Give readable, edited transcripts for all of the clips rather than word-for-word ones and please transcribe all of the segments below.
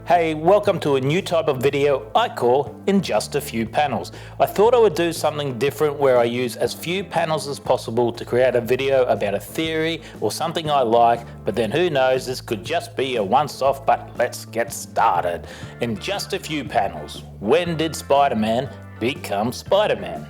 Hey, welcome to a new type of video I call In Just a Few Panels. I thought I would do something different where I use as few panels as possible to create a video about a theory or something I like, but then who knows, this could just be a once-off, but let's get started. In just a few panels, when did Spider-Man become Spider-Man?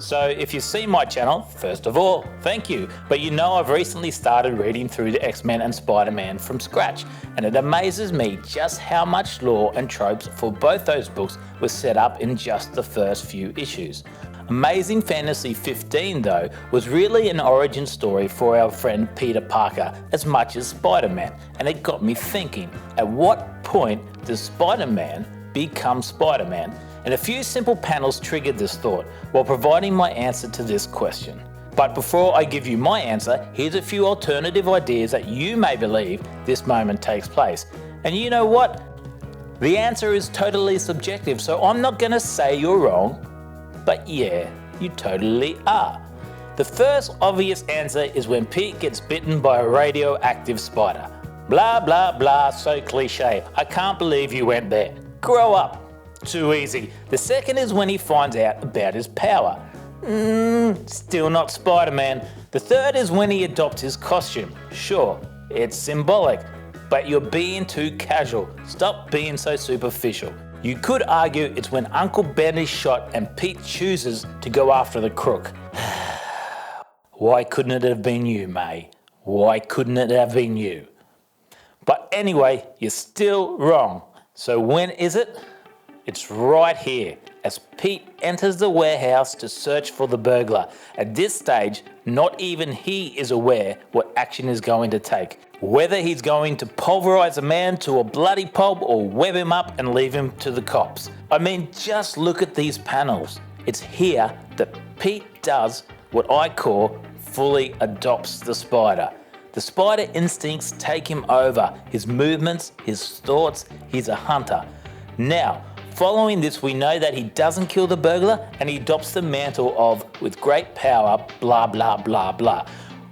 So if you've seen my channel, first of all, thank you. But you know I've recently started reading through the X-Men and Spider-Man from scratch, and it amazes me just how much lore and tropes for both those books was set up in just the first few issues. Amazing Fantasy 15 though was really an origin story for our friend Peter Parker as much as Spider-Man, and it got me thinking, at what point does Spider-Man become Spider-Man? And a few simple panels triggered this thought while providing my answer to this question. But before I give you my answer, here's a few alternative ideas that you may believe this moment takes place. And you know what? The answer is totally subjective, so I'm not gonna say you're wrong, but yeah, you totally are. The first obvious answer is when Pete gets bitten by a radioactive spider. Blah, blah, blah, so cliche. I can't believe you went there. Grow up. Too easy. The second is when he finds out about his power. Still not Spider-Man. The third is when he adopts his costume. Sure, it's symbolic, but you're being too casual. Stop being so superficial. You could argue it's when Uncle Ben is shot and Pete chooses to go after the crook. Why couldn't it have been you, May? Why couldn't it have been you? But anyway, you're still wrong. So when is it? It's right here, as Pete enters the warehouse to search for the burglar. At this stage, not even he is aware what action is going to take. Whether he's going to pulverize a man to a bloody pulp or web him up and leave him to the cops. I mean, just look at these panels. It's here that Pete does what I call fully adopts the spider. The spider instincts take him over, his movements, his thoughts, he's a hunter. Now, following this, we know that he doesn't kill the burglar and he adopts the mantle of, with great power, blah, blah, blah, blah.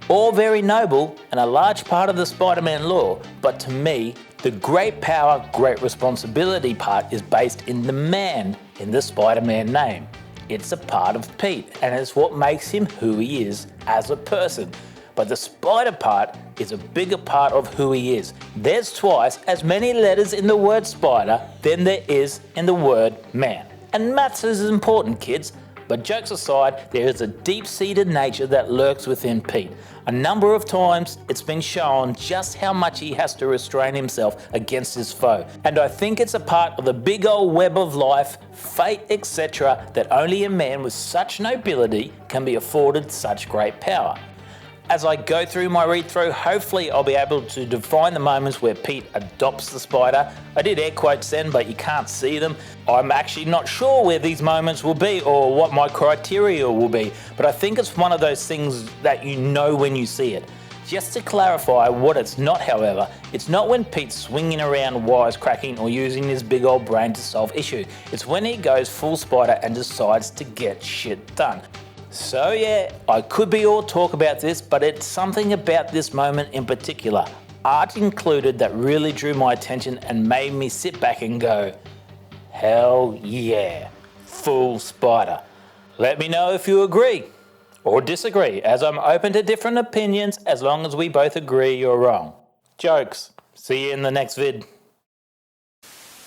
All very noble and a large part of the Spider-Man lore, but to me, the great power, great responsibility part is based in the man in the Spider-Man name. It's a part of Pete and it's what makes him who he is as a person. But the spider part is a bigger part of who he is. There's twice as many letters in the word spider than there is in the word man. And maths is important, kids. But jokes aside, there is a deep-seated nature that lurks within Pete. A number of times it's been shown just how much he has to restrain himself against his foe. And I think it's a part of the big old web of life, fate, etc. that only a man with such nobility can be afforded such great power. As I go through my read-through, hopefully I'll be able to define the moments where Pete adopts the spider. I did air quotes then, but you can't see them. I'm actually not sure where these moments will be or what my criteria will be, but I think it's one of those things that you know when you see it. Just to clarify what it's not, however, it's not when Pete's swinging around wisecracking or using his big old brain to solve issues. It's when he goes full spider and decides to get shit done. So yeah, I could be all talk about this, but it's something about this moment in particular, art included, that really drew my attention and made me sit back and go, hell yeah, full spider. Let me know if you agree or disagree, as I'm open to different opinions as long as we both agree you're wrong. Jokes. See you in the next vid.